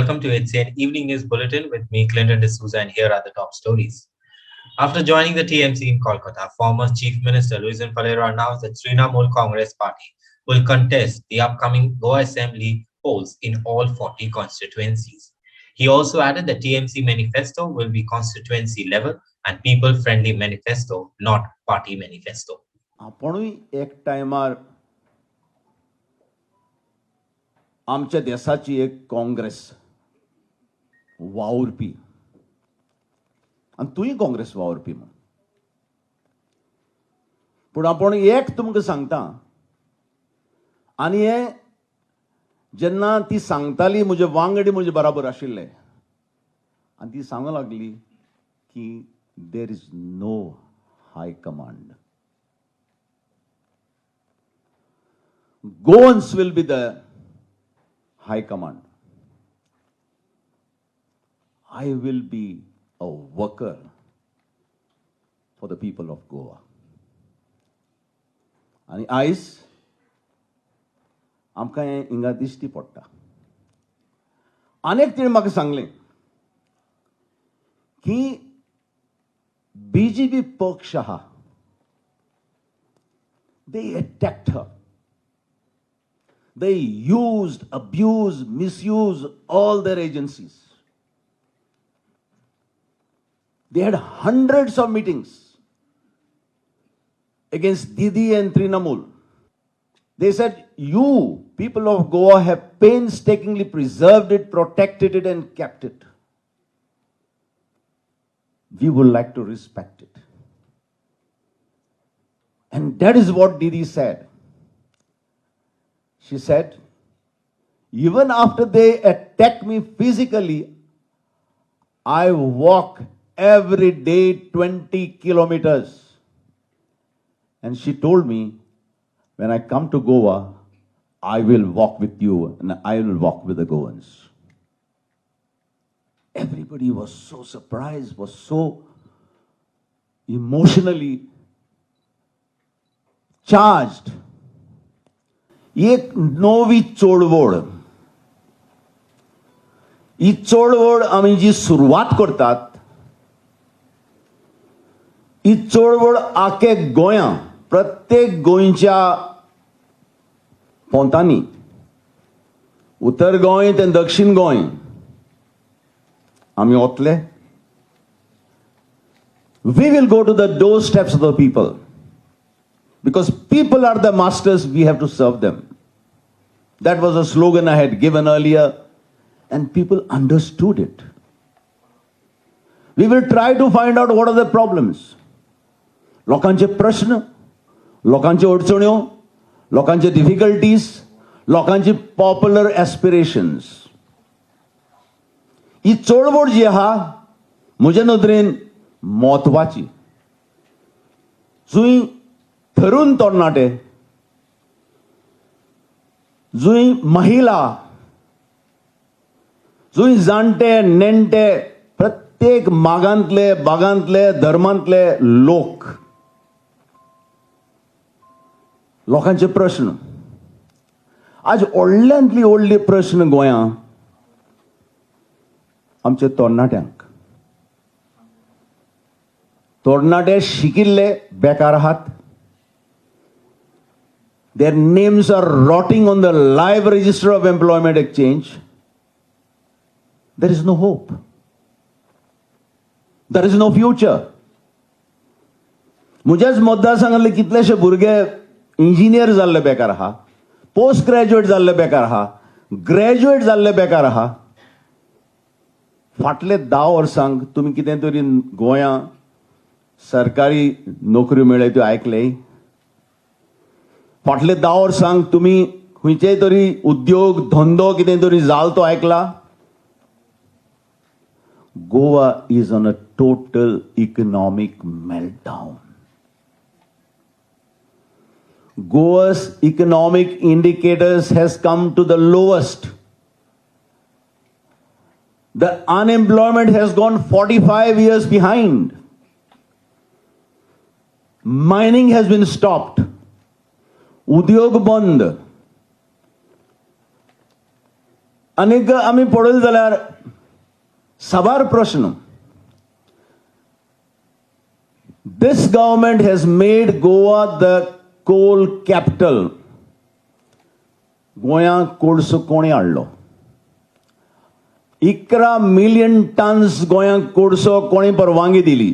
welcome to HCN Evening News Bulletin with me, Clinton D'Souza, and here are the top stories. After joining the TMC in Kolkata, former Chief Minister Luis Falero announced that Trinamool Congress Party will contest the upcoming Goa Assembly polls in all 40 constituencies. He also added that TMC manifesto will be constituency level and people-friendly manifesto, not party manifesto. आपणूय एक टायमार आमच्या देशाची एक काँग्रेस वावुरपी आनी तूंय काँग्रेस वावुरपी म्हूण पूण आपूण एक तुमकां सांगता आनी हे जेन्ना ती सांगताली म्हजे वांगडी म्हजे बराबर आशिल्ले आनी ती सांगूंक लागली की there is no high command. Goans will be the high command. I will be a worker for the people of Goa. आणि आयज आमकां हें हिंगा दिश्टी पडटा. आनीक तिणें म्हाका सांगलें की BJP पक्ष आहा they attacked her. They used, abused, misused all their agencies. They had hundreds of meetings against Didi and Trinamool. They said, you, people of Goa, have painstakingly preserved it, protected it, and kept it. We would like to respect it. And that is what Didi said. She said, even after they attack me physically, I walk every day 20 kilometers. And she told me, when I come to Goa, I will walk with you and I will walk with the Goans. Everybody was so surprised, was so emotionally charged. एक नवी चळवळ ही चळवळ आमी जी सुरवात करतात ही चळवळ आखे गोंया प्रत्येक गोंयच्या पोंतांनी उत्तर गोंय ते दक्षिण गोंय आमी वतले. We will go to the doorsteps of the people. Because people are the masters, we have to serve them. That was a slogan I had given earlier, and people understood it. We will try to find out what are the problems. लोकांचे प्रश्न, लोकांचे अडचण्यो, लोकांचे difficulties, लोकांचे popular aspirations. ही चळवळ जी आहा म्हज्या नदरेन म्हत्वाची. जुंय तरुण तरणाटे, जुंय महिला, जुंय जाणटे नेणटे प्रत्येक मागांतले बागांतले धर्मांतले लोक, लोकांचे प्रश्न आज व्हडल्यांतली व्हडली प्रश्न गोंयांत आमचे तरणाट्यांक. तरणाटे शिकिल्ले बेकार आहात. Their names are rotting on the live register of employment exchange. There is no hope. There is no future. म्हज्याच मतदारसंघातले कितलेशे भुरगे इंजिनियर जाल्ले बेकार आहा, पोस्ट ग्रॅज्युएट जाल्ले बेकार आहा, ग्रॅज्युएट जाल्ले बेकार आहा. फाटले 10 वर्सांक तुमी कितें तरी गोंयांत सरकारी नोकऱ्यो मेळ्ळ्यो त्यो आयकले. फाटले 10 वर्सांक तुमी खंयचेय तरी उद्योग धंदो कितें तरी जाल तो आयकला. Goa is on a total economic meltdown. Goa's economic indicators has come to the lowest. The unemployment has gone 45 years behind. Mining has been stopped. उद्योग बंद अनेक आम्ही पळयलें जाल्यार साबार प्रश्न. This government has made Goa the coal capital. गोंयांक कोळसो कोणी हाडलो? 11 मिलियन टन्स गोंयांक कोळसो कोणी परवानगी दिली?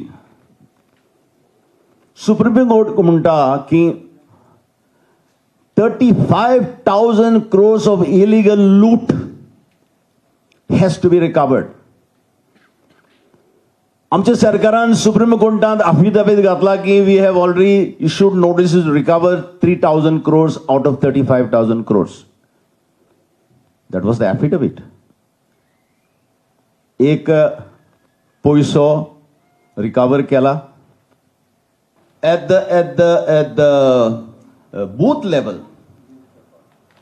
सुप्रीम कोर्ट म्हणटा की 35,000 crores of illegal loot has to be recovered. आमच्या सरकारान सुप्रीम कोर्टात अफिडेविट घातला की we have already issued notices to recover 3,000 crores out of 35,000 crores. That was the affidavit. एक पैसो रिकवर केला at the booth level,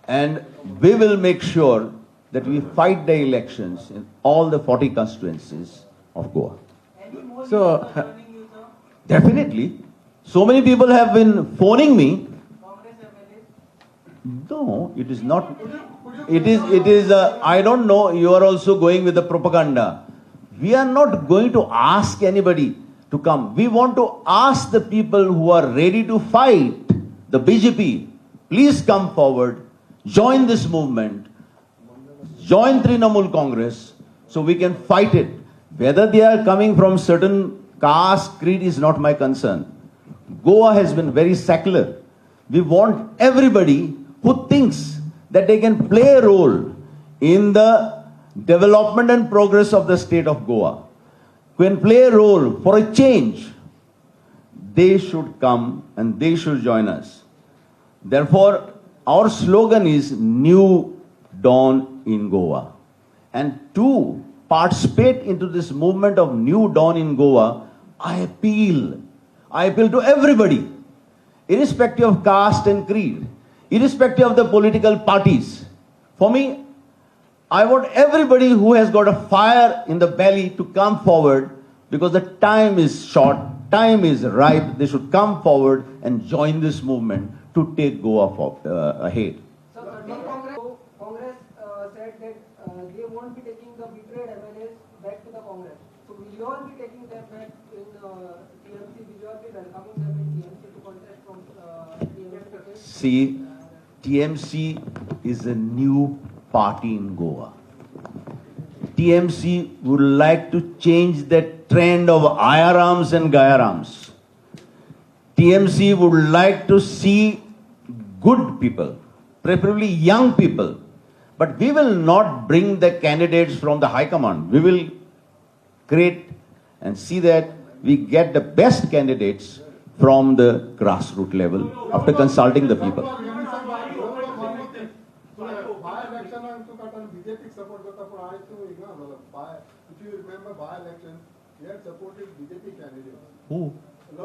and we will make sure that we fight the elections in all the 40 constituencies of Goa. So definitely, so many people have been phoning me. No, it is not. It is. I don't know. You are also going with the propaganda. We are not going to ask anybody to come. We want to ask the people who are ready to fight the BJP. Please come forward, join this movement, join Trinamool Congress, so we can fight it. Whether they are coming from certain caste, creed is not my concern. Goa has been very secular. We want everybody who thinks that they can play a role in the development and progress of the state of Goa, can play a role for a change, they should come and they should join us. Therefore, our slogan is New Dawn in Goa. And to participate into this movement of New Dawn in Goa, I appeal to everybody, irrespective of caste and creed, irrespective of the political parties. For me, I want everybody who has got a fire in the belly to come forward, because the time is short, time is ripe. They should come forward and join this movement to take Goa ahead. So, Congress said that they won't be taking the betrayed MLAs back to the Congress. So, will you all be taking them back in TMC? Will you all be welcoming them in TMC to contest from TMC? See, TMC is a new party in Goa. TMC would like to change the trend of IRAMs and GAIRAMs. TMC would like to see good people, preferably young people. But we will not bring the candidates from the high command. We will create and see that we get the best candidates from the grassroots level after consulting the people. If you remember by-election, he had supported BJP candidates. Who? So,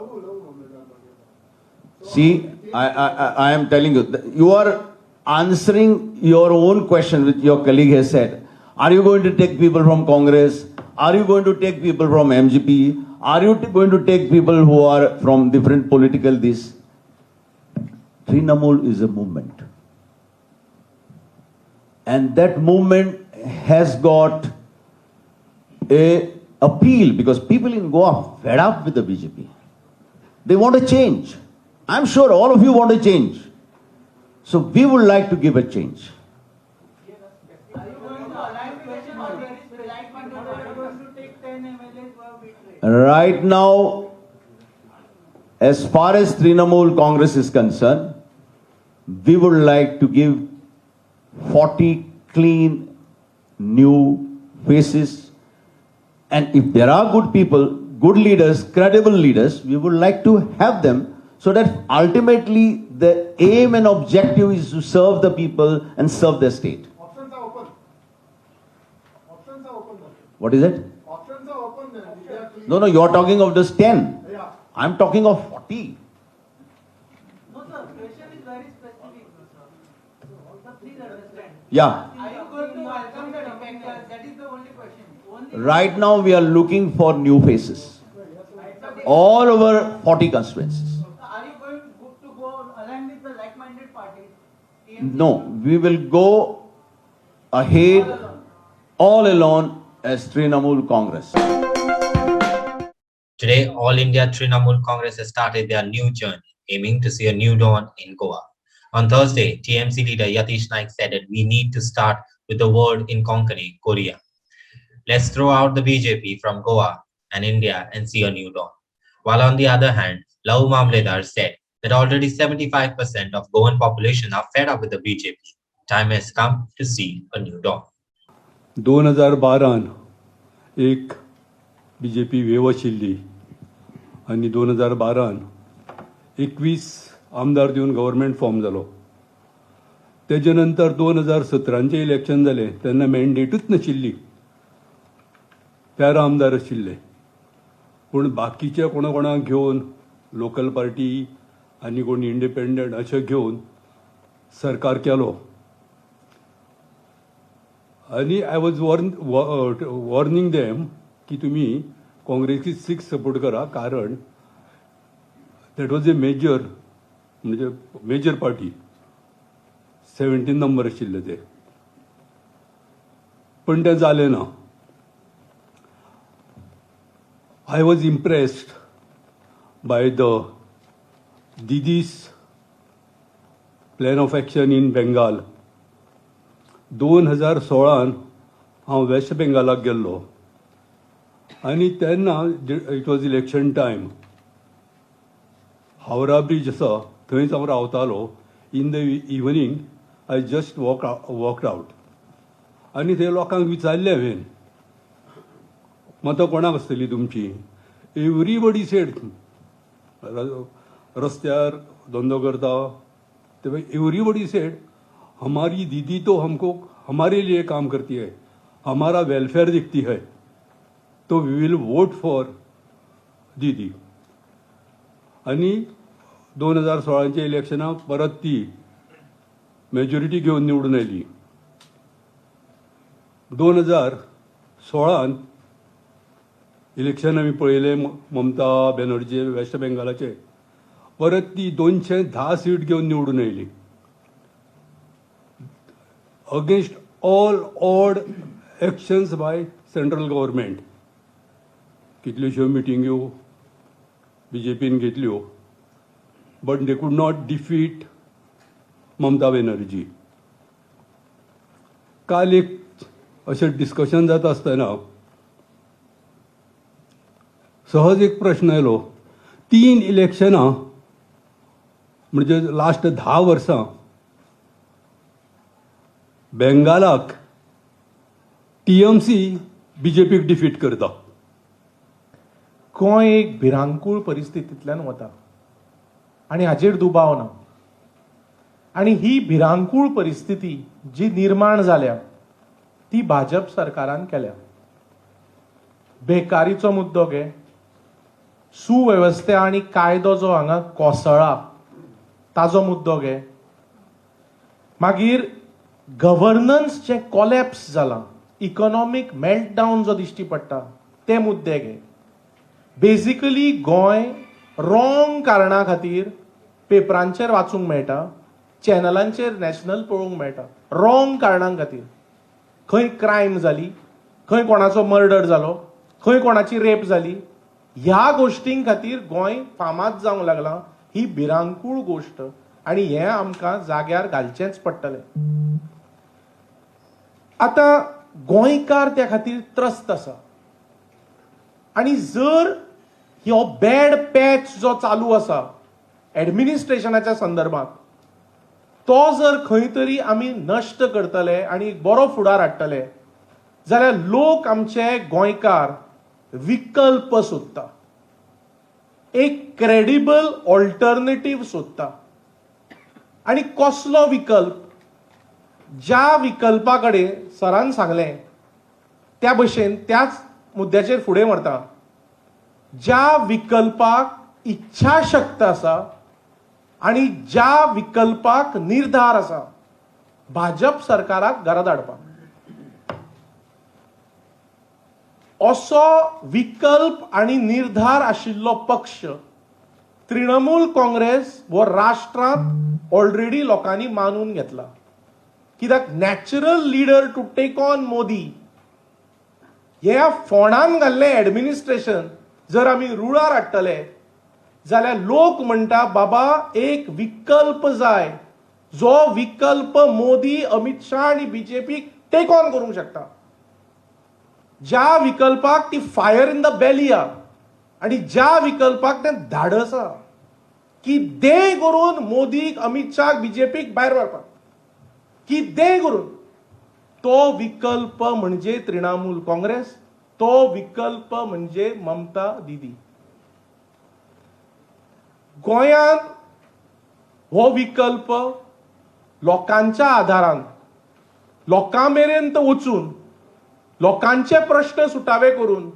See, I am telling you, you are answering your own question which your colleague has said. Are you going to take people from Congress? Are you going to take people from MGP? Are you going to take people who are from different political this? Trinamool is a movement. And that movement has got a appeal because people in Goa are fed up with the BJP. They want a change. I'm sure all of you want a change. So we would like to give a change. Are you going to align question or there is alignment or are you going to take 10 MLAs who have betrayed? Right now, as far as Trinamool Congress is concerned, we would like to give 40 clean new faces. And if there are good people, good leaders, credible leaders, we would like to have them so that ultimately the aim and objective is to serve the people and serve the state. options are open. Options are open. What is it? Options are open then. They are clean. No, you are talking of just 10. Yeah. I'm talking of 40. No, sir. Question is very specific, sir. So please understand. Yeah. Are you going to welcome the defectors? That is the only question. Only Right now we are looking for new faces. All over 40 constituencies. Are you going to go align with the like-minded parties? No, we will go ahead all alone as Trinamool Congress. Today, All India Trinamool Congress has started their new journey, aiming to see a new dawn in Goa. On Thursday, TMC leader Yatish Naik said that we need to start with the word in Konkani, Korea. Let's throw out the BJP from Goa and India and see a new dawn. While on the other hand, Lau Mamledar said that already 75% of Goan population are fed up with the BJP. Time has come to see a new dawn. 2012 एक BJP wave आशिल्ली आनी 2012 21 आमदार दिवन government form जालो. तेजे नंतर 2017 election जालें तेन्ना मॅन्डेटूच नाशिल्ली, 13 आमदार आशिल्ले. पूण बाकीचे कोणाक घेवन लोकल पार्टी आनी कोण इंडिपेंडंट अशें घेवन सरकार केलो. आणि आय वॉज वॉर्निंग देम की तुम्ही काँग्रेसची 6 सपोर्ट करा, कारण दॅट वॉज ए मेजर म्हणजे मेजर पार्टी, 17 नंबर आशिल्ले ते. पण तें जालें ना. I was impressed by the Didi's plan of action in Bengal. 2016 हांव वेस्ट बेंगालाक गेल्लो आनी तेन्ना it was election time. Howrah bridge आसा थंयच हांव रावतालो. In the evening I just walked out आनी थंय लोकांक विचारलें हांवें, मतां कोणाक आसतली तुमची? एवरीबडी सेड, रस्त्यार धंदो करता ते एवरीबडी सेड, हमारी दीदी तो हमको हमारे लिए काम करती है, हमारा वेलफेयर देखती है, तो वी विल वोट फॉर दीदी. आणि 2016 इलेक्शनाक परत ती मेजॉरिटी घेवन निवडून आयली. 2016 इलेक्शन आमी पळयलें ममता बॅनर्जी वेस्ट बेंगालाचे, परत ती 210 सीट घेवन निवडून आयली. Against all odd actions by central government. कितल्योश्यो मिटिंग्यो BJPन घेतल्यो, but they could not defeat Mamata Banerjee. काल एक अशें डिस्कशन जाता आसतना सहज एक प्रश्न आयलो. 3 इलेक्शनां म्हणजे लास्ट 10 वर्सां बेंगालाक TMC BJPक डिफीट करता. गोंय एक भिरांकूळ परिस्थितींतल्यान वता आनी हाचेर दुबाव ना. आनी ही भिरांकूळ परिस्थिती जी निर्माण जाल्या ती भाजप सरकारान केल्या. बेकारीचो मुद्दो घे, सुवेवस्था आनी कायदो जो हांगा कोसळ्ळा ताजो मुद्दो घे, मागीर गव्हर्नन्स जे कॉलॅप्स जाला, इकॉनॉमिक मेल्टडावन जो दिश्टी पडटा ते मुद्दे घे. बेसिकली गोंय रॉंग कारणां खातीर पेपरांचेर वाचूंक मेळटा, चॅनलांचेर नॅशनल पळोवंक मेळटा, रॉंग कारणां खातीर. खंय क्रायम जाली, खंय कोणाचो मर्डर जालो, खंय कोणाची रेप जाली, ह्या गोश्टीं खातीर गोंय फामाद जावंक लागला. ही भिरांकूळ गोश्ट आनी हें आमकां जाग्यार घालचेंच पडटलें. आतां गोंयकार त्या खातीर त्रस्त आसा आनी जर हो बॅड पॅच जो चालू आसा एडमिनिस्ट्रेशनाच्या संदर्भात, तो जर खंय तरी आमी नश्ट करतले आनी बरो फुडार हाडटले जाल्यार लोक आमचे गोंयकार विकल्प सोदता, एक क्रेडिबल ऑल्टरनेटिव्ह सोदता. आनी कसलो विकल्प? ज्या विकल्पा कडेन सरान सांगलें त्या भशेन त्याच मुद्द्याचेर फुडें व्हरता. ज्या विकल्पाक इच्छाशक्त आसा आनी ज्या विकल्पाक निर्धार आसा भाजप सरकाराक घरा धाडपाक. असो विकल्प आनी निर्धार आशिल्लो पक्ष तृणमूल काँग्रेस हो राष्ट्रांत ऑलरेडी लोकांनी मानून घेतला. कित्याक natural leader to take on Modi ह्या फोंडान घाल्लें एडमिनिस्ट्रेशन जर आमी रुळार हाडटले जाल्यार लोक म्हणटा बाबा एक विकल्प जाय, जो विकल्प मोदी, अमित शाह आणि बीजेपीक टेक ऑन करूंक शकता. ज्या विकल्पाक ती फायर इन द बेली आहा आणि ज्या विकल्पाक तें धाडस आहा कितेंय करून मोदीक, अमित शाह, बीजेपीक भायर मारपाक, कितेंय करून. तो विकल्प म्हणजे तृणमूल काँग्रेस, तो विकल्प म्हणजे ममता दीदी. गोंयांत हो विकल्प लोकांच्या आधारान, लोकां मेरेन तो वचून, लोकांचे प्रश्न सुटावे करून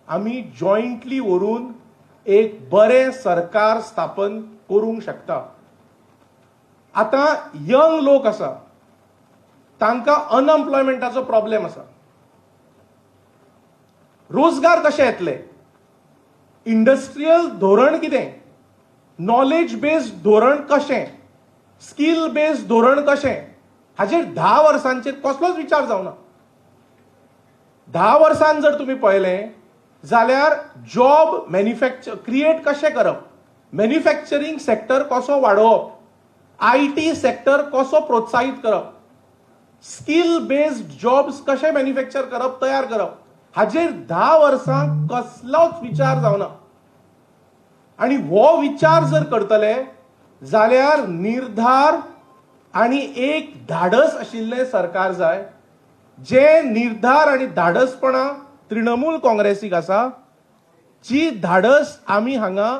आमी जॉयंटली व्हरून एक बरें सरकार स्थापन करूंक शकता. आतां यंग लोक आसा, तांकां अनएम्प्लॉयमेंटाचो प्रॉब्लेम आसा. रोजगार कशे येतले? इंडस्ट्रियल धोरण कितें? नॉलेज बेस्ड धोरण कशें? स्किल बेस्ड धोरण कशें? हाचेर 10 वर्सांचेर कसलोच विचार जावना. 10 वर्सांत जर तुम्ही पळयलें जाल्यार जॉब क्रिएट कशें करप, मॅन्युफॅक्चरींग सेक्टर कसो वाडोवप, IT सेक्टर कसो प्रोत्साहीत करप, स्किल बेस्ड जॉब्स कशे मॅन्युफॅक्चर करप, तयार करप, हाचेर 10 वर्सांक कसलोच विचार जावना. आणि हो विचार जर करतले जाल्यार निर्धार आणि एक धाडस आशिल्लें सरकार जाय. जे निर्धार आणि धाडसपणा तृणमूल काँग्रेसीक आसा, जी धाडस आमी हांगा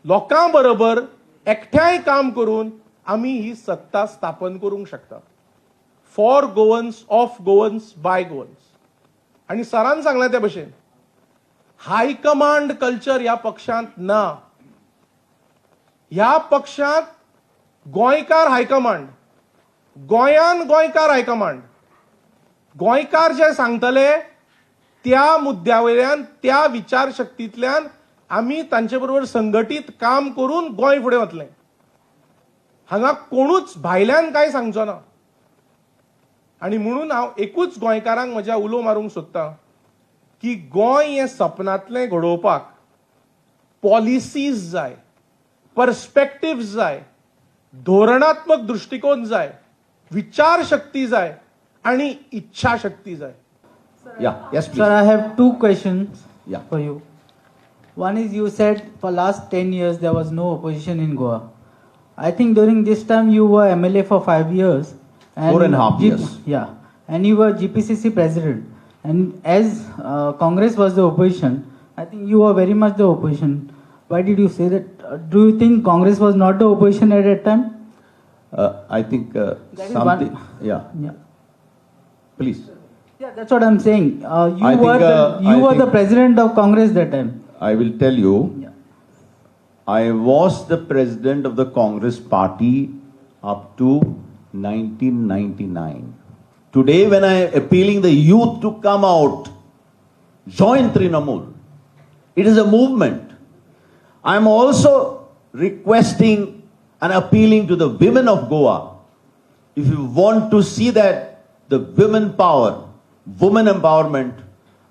लोकां बरोबर एकठांय काम करून आमी ही सत्ता स्थापन करूंक शकता. For Goans, of Goans, by Goans. आणि सरान सांगला त्या भशेन हायकमांड कल्चर ह्या पक्षांत ना. ह्या पक्षांत गोंयकार हायकमांड, गोंयान गोंयकार हायकमांड. गोंयकार जे सांगतले त्या मुद्द्यावयल्यान, त्या विचारशक्तींतल्यान आमी तांचे बरोबर संघटीत काम करून गोंय फुडें वतलें. हांगा कोणूच भायल्यान कांय सांगचो ना. आणि म्हणून हांव एकूच गोंयकारांक म्हज्या उलो मारूंक सोदतां की गोंय हें सपनांतलें घडोवपाक पॉलिसीज जाय, पर्स्पेक्टिव्स जाय, धोरणात्मक दृष्टिकोन जाय, विचारशक्ती जाय आणि इच्छाशक्ती जाय. Yeah, yes, please. Sir, I have two questions Yeah. for you. One is, you said for last 10 years there was no opposition in Goa. I think during this time you were MLA for 5 years. 4.5 years. Yeah. And you were GPCC president. And as Congress was the opposition, I think you were very much the opposition. Why did you say that? Do you think Congress was not the opposition at that time? I think That is something. one. Yeah, Yeah. please. Yeah, that's what I'm saying. You I were think, you I were the think- president of Congress that time. I will tell you. Yeah. I was the president of the Congress party up to 1999. Today, when I am appealing the youth to come out, join Trinamool, it is a movement. I am also requesting and appealing to the women of Goa. If you want to see that the women power, women empowerment,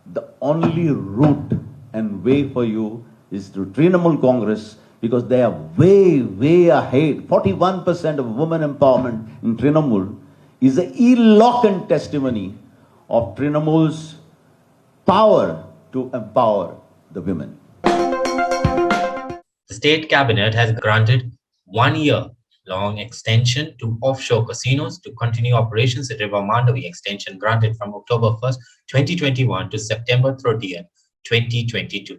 the only route and way for you is through Trinamool Congress, because they are way, way ahead. 41% of women empowerment in Trinamool is an eloquent testimony of Trinamool's power to empower the women. The state cabinet has granted 1 year long extension to offshore casinos to continue operations at River Mandavi. Extension granted from October 1st, 2021 to September 30th, 2022.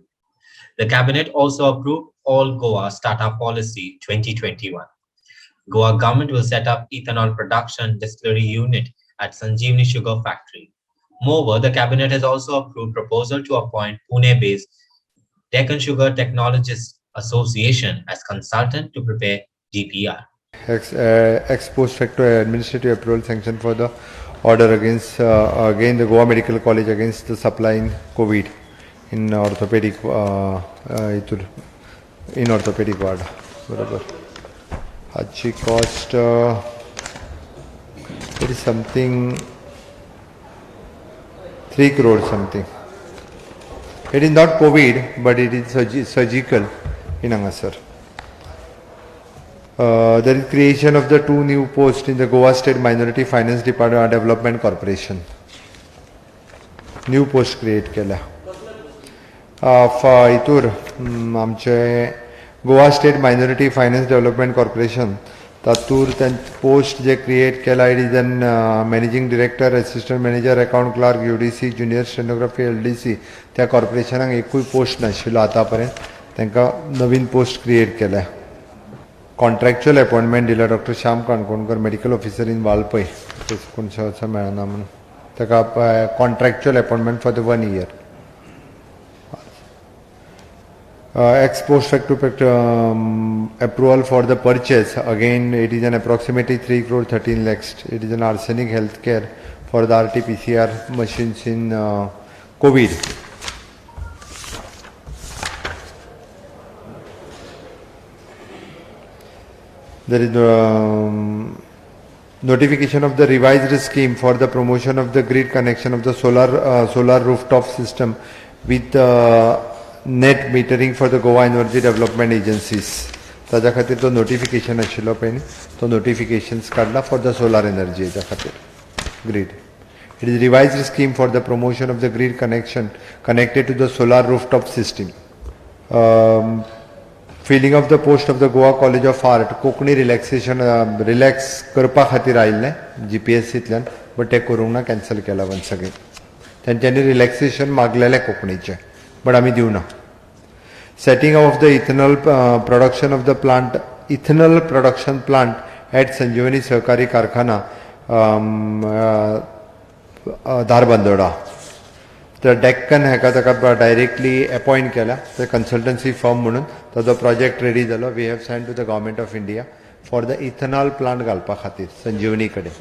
The cabinet also approved All Goa Startup Policy 2021. Goa government will set up ethanol production distillery unit at Sanjeevani Sugar Factory. Moreover, the cabinet has also approved proposal to appoint Pune-based Deccan Sugar Technologists Association as consultant to prepare DPR. Ex post facto administrative approval sanction for the order against again the Goa Medical College against the supplying COVID in orthopedic in orthopedic ward. बरोबर. हाची cost it is something 3 crore something. It is not COVID, but it is surgical in Angasar. There is creation of the 2 new posts in the Goa State Minority Finance Development Corporation. New post create केल्या. इतूर आमचे Goa state minority finance development corporation तातूर post जे create केला it is an managing director assistant manager account clerk UDC junior stenography LDC त्या कॉर्पोरेशनाक एकूय post नाशिल्लो आतापर्यंत तांकां नवीन पोस्ट क्रिएट केल्या. कॉन्ट्रॅक्च्युअल अपॉइंटमेंट दिला doctor Shyam Kankonkar medical officer in Valpoi कोणशें असं मेळना म्हणून ताका contractual appointment for the 1 year. Ex post facto approval for the purchase, again it is an approximately 3 crore 13 lakhs. It is an arsenic healthcare for the RT-PCR machines in COVID. There is notification of the revised scheme for the promotion of the grid connection of the solar rooftop system with net metering for the Goa Energy Development Agencies. ताज्या खातीर तो notification आशिल्लो पळय तो notifications काडला for the solar energy हेच्या खातीर grid. It is revised scheme for the promotion of the grid connection connected to the solar rooftop system. Filling of the post of the Goa college of Art Konkani relax करपा खातीर आयिल्लें GPSCंतल्यान but ते करूंक ना cancel केला once again. तेंच्यांनी relaxation मागलेलें कोंकणीचें but आमी दिवना. Setting of the ethanol production of the plant, ethanol production plant at Sanjeevani Sahkari Karkhana, Dharbandora. The Deccan हेका ताका directly appoint केला the consultancy firm म्हणून तो project ready जालो. We have sent to the government of India for the ethanol plant घालपा खातीर संजीवनी कडेन.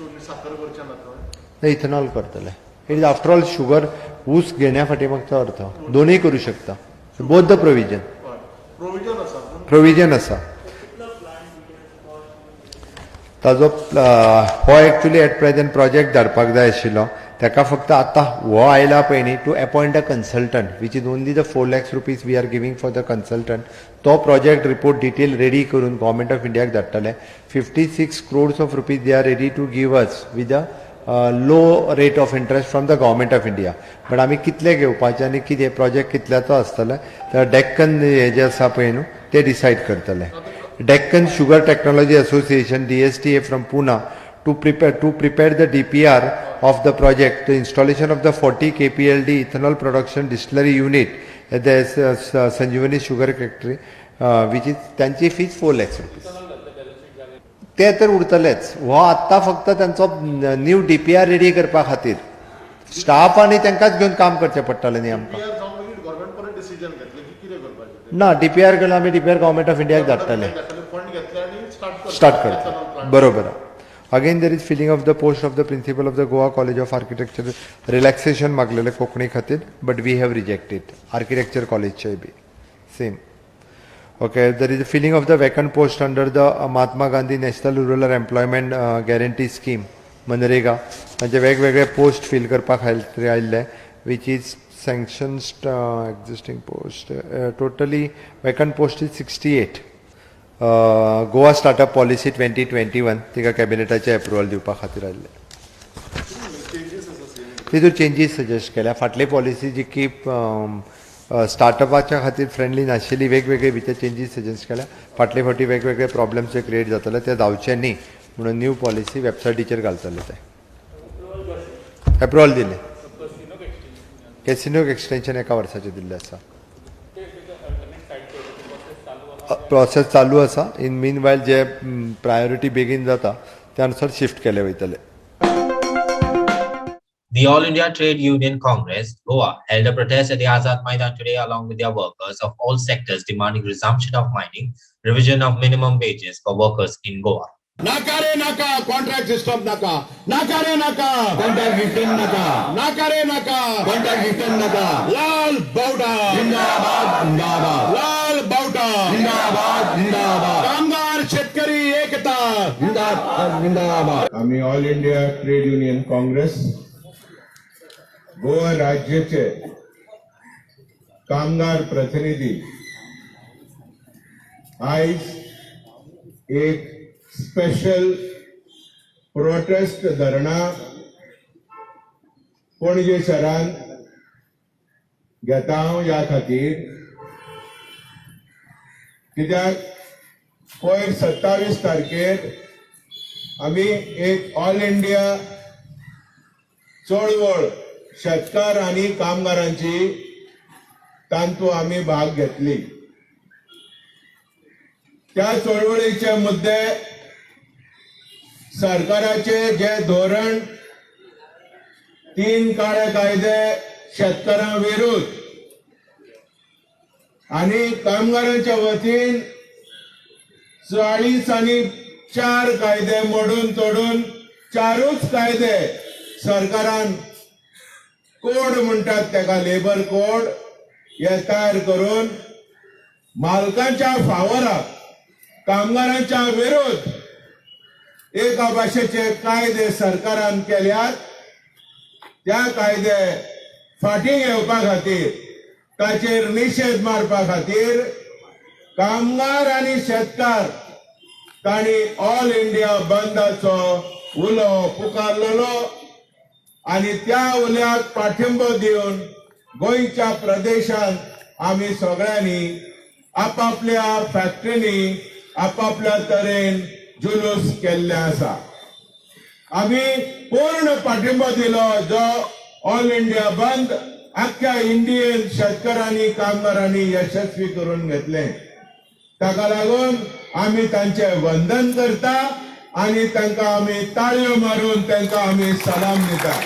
Ethanol करतले. It is after all sugar ऊस घेण्या फाटीमागचो अर्थ दोनूय करू शकता. बोथ द प्रोविजन आसा ताजो हो एक्चुअली एट प्रेजेंट प्रोजेक्ट धाडपाक जाय आशिल्लो ताका फक्त आतां हो आयला पळय न्ही to appoint a consultant which is only the 4 lakhs rupees we are giving for the consultant. तो प्रोजेक्ट रिपोर्ट डिटेल रेडी करून गव्हर्मेंट ऑफ इंडियाक धाडटले. 56 crores of rupees they are ready to give us with a low rate of interest from the government of India. But आमी कितले घेवपाचे आनी कितें project कितल्याचो आसतले तर डेक्कन हे जे आसा पळय न्हू ते डिसायड करतले. Deccan sugar technology association DSTA from Pune to prepare the DPR of the project, the installation of the 40 kpld ethanol production distillery unit at the Sanjeevani sugar factory, which is त्यांची fees 4 lakhs rupees. ते तर उरतलेच. हो आत्ता फक्त त्यांचो new DPR ready करपा खातीर staff आनी तांकांच घेवन काम करचें पडटलें न्ही आमकां. ना DPR केलो आमी DPR गव्हर्मेंट ऑफ इंडियाक धाडटले स्टार्ट करतले बरोबर. Again there is filling of the post of the principal of the Goa college of architecture relaxation मागलेले कोंकणी खातीर but we have rejected. Architecture कॉलेजचे be same. Okay, there is a filling of the vacant post under the Mahatma Gandhi National Rural Employment Guarantee Scheme, Manrega. म्हणजे वेगवेगळे post fill करपाक आयिल्ले which is sanctions existing post. Totally vacant post is 68. Goa Startup Policy 2021 तिका कॅबिनेटाचे approval दिवपा खातीर आयिल्ले. तितूर changes suggest केल्या. फाटली पॉलिसी जी की स्टार्टअपाच्या खातीर फ्रेंडली नाशिल्ली वेगवेगळे भितर चेंजीस सजेस्ट केल्या. फाटले फावटी वेगवेगळे प्रॉब्लेम्स जे क्रिएट जातले ते जावचे न्ही म्हणून न्यू पॉलिसी वेबसायटीचेर घालतले. ते अप्रुवल दिले. कॅसिनोक एक्सटेंशन 1 वर्साचें दिल्लें आसा. प्रोसेस चालू आसा. In mean vial J priority बेगीन जाता त्या अनुसार शिफ्ट केले वयतले. The All India Trade Union Congress, Goa, held a protest at the Azad Maidan today along with their workers of all sectors demanding resumption of mining, revision of minimum wages for workers in Goa. Nakare naka, contract system naka. Nakare naka, contract system naka. Nakare naka, contract system naka. Lal Bauta, Zindabad, Zindabad. Lal Bauta, Zindabad, Zindabad. Kamgar Shetkari Ekata, Zindabad, Zindabad. आम्ही all India trade union Congress Goa राज्याचे कामगार प्रतिनिधी आयज एक special protest धरणा पणजे शहरान घेता ह्या खातीर कित्याक पयर 27 तारखेर आमी एक ऑल इंडिया चळवळ शेतकार आनी कामगारांची तांतू आमी भाग घेतली. त्या चळवळीचे मुद्दे सरकाराचे जे धोरण 3 काळे कायदे शेतकारां विरुद्ध आणि कामगारांच्या वतीन 40 आणि 4 कायदे मोडून तोडून 4च कायदे सरकारान कोड म्हणतात तेका लेबर कोड हे तयार करून मालकांच्या फावराक कामगारांच्या विरुद्ध एका भाशेचे कायदे सरकारान केल्यात. त्या कायदे फाटी घेवपा खातीर ताचेर निषेध मारपा खातीर कामगार आनी शेतकार तांणी ऑल इंडिया बंदाचो उलो पुकारलेलो आनी त्या उल्याक पाठिंबो दिवन गोंयच्या प्रदेशांत आमी सगळ्यांनी आपापल्या फॅक्टरींनी आपापल्या तरेन जुलूस केल्ले आसा. आमी पूर्ण पाठिंबो दिलो जो ऑल इंडिया बंद आख्या इंडियन शेतकारांनी कामगारांनी यशस्वी करून घेतले. ताका लागून आमी तांचे वंदन करता आनी तांकां आमी ताळयो मारून तांकां आमी सलाम दिता.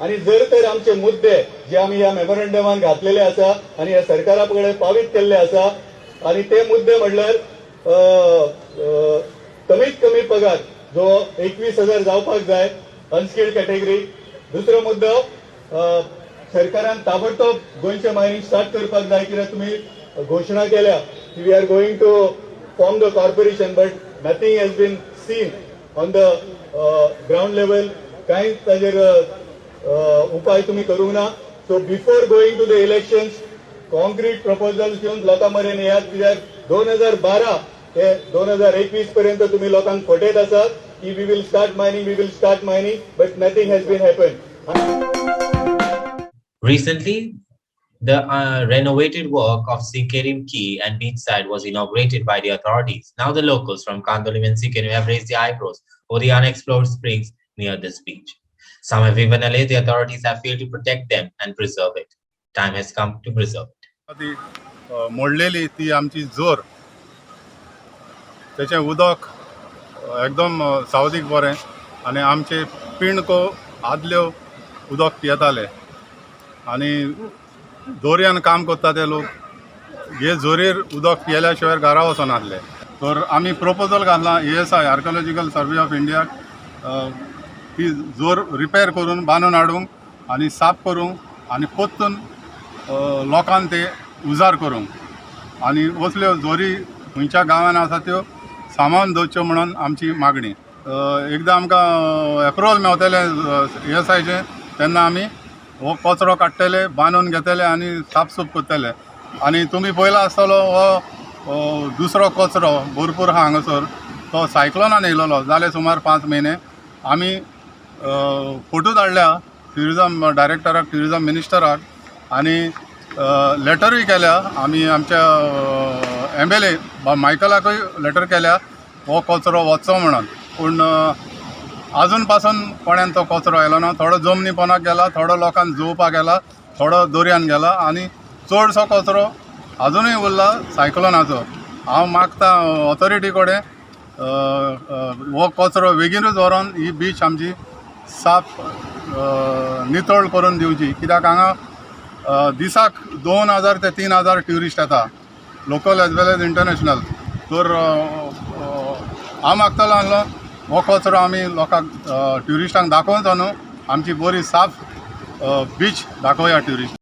आणि जर तर आमचे मुद्दे जे आमी ह्या मेमोरंडमान घातलेले आसा आणि ह्या सरकारा कडेन पावीत केल्ले आसा आणि ते मुद्दे म्हणल्यार कमीत कमी पगार जो 21,000 जावपाक जाय अनस्किल्ड कॅटेगरी. दुसरो मुद्दो सरकारान ताबडतोब गोंयचे मायनिंग स्टार्ट करपाक जाय कित्याक तुमी घोशणा केल्या की we are going to form the corporation but nothing has been seen on the ground level. कांयच ताजेर उपाय तुम्ही करूंक ना. So before going to the elections concrete proposal घेवन लोकां मेरेन येयात कित्याक 2012 ते 2021 पर्यंत तुम्ही लोकांक फटयत आसात की we will start mining but nothing has been happen. Recently, the renovated work of Sikerim Quay and beachside was inaugurated by the authorities. Now the locals from Kandolim and Sikerim have raised their eyebrows over the unexplored springs near this beach. Some have even alleged the authorities have failed to protect them and preserve it. Time has come to preserve it. ती मोडलेली ती आमची जोर त्याचे उदक एकदम सावधीक बरें आनी आमचे पिणको आदल्यो उदक पियेताले आनी दोरयान काम करता ते लोक हे जोरेर उदक पियेल्या शिवाय घरा वचून आसले. तर आमी प्रपोजल घातला ESI आर्किओलॉजिकल सर्वे ऑफ इंडियाक ती जोर रिपेर करून बांदून हाडूंक आनी साफ करूंक आनी पोत्तून लोकांक ते उजार करूंक आनी असल्यो जोरी खंयच्या गांवांत आसा त्यो सांबाळून दवरच्यो म्हणून आमची मागणी. एकदां आमकां एप्रुवल मेळटलें ESIचें तेन्ना आमी हो कचरो काडटले बांदून घेतले आनी साफसूफ करतले. आनी तुमी पळयला आसतलो हो दुसरो कचरो भरपूर आहा हांगासर तो सायक्लोनान येयलोलो जाले सुमार 5 म्हयने. आमी फोटो धाडल्या ट्युरिजम डायरेक्टराक ट्युरिजम मिनिस्टराक आनी लेटरूय केल्या. आमी आमच्या MLA मायकलाकूय लेटर केल्या हो कचरो वचचो म्हणून. पूण अजून पासून कोण्यान तो कचरो येयलो ना. थोडो जमनीपणाक गेला, थोडो लोकांक जोवपाक गेला, थोडो दर्यान गेला आनी चडसो कचरो अजुनूय उरला सायक्लोनाचो. हांव मागता ऑथॉरिटी कडेन हो कचरो बेगीनूच व्हरोन ही बीच आमची साफ नितळ करून दिवची. कित्याक हांगा दिसाक 2,000 ते 3,000 ट्युरिस्ट येता local as well as international. तर हांव मागतलो आहलो हो कचरो आमी लोकांक ट्युरिस्टांक दाखोवचो न्हू. आमची बरी साफ बीच दाखोवया tourist.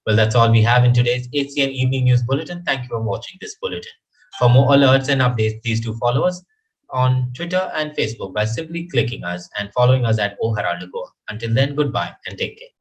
Well, that's all we have in today's HCN Evening News Bulletin. Thank you for watching this bulletin. For more alerts and updates, please do follow us on Twitter and Facebook by simply clicking us and following us at O Heraldo Goa. Until then, goodbye and take care.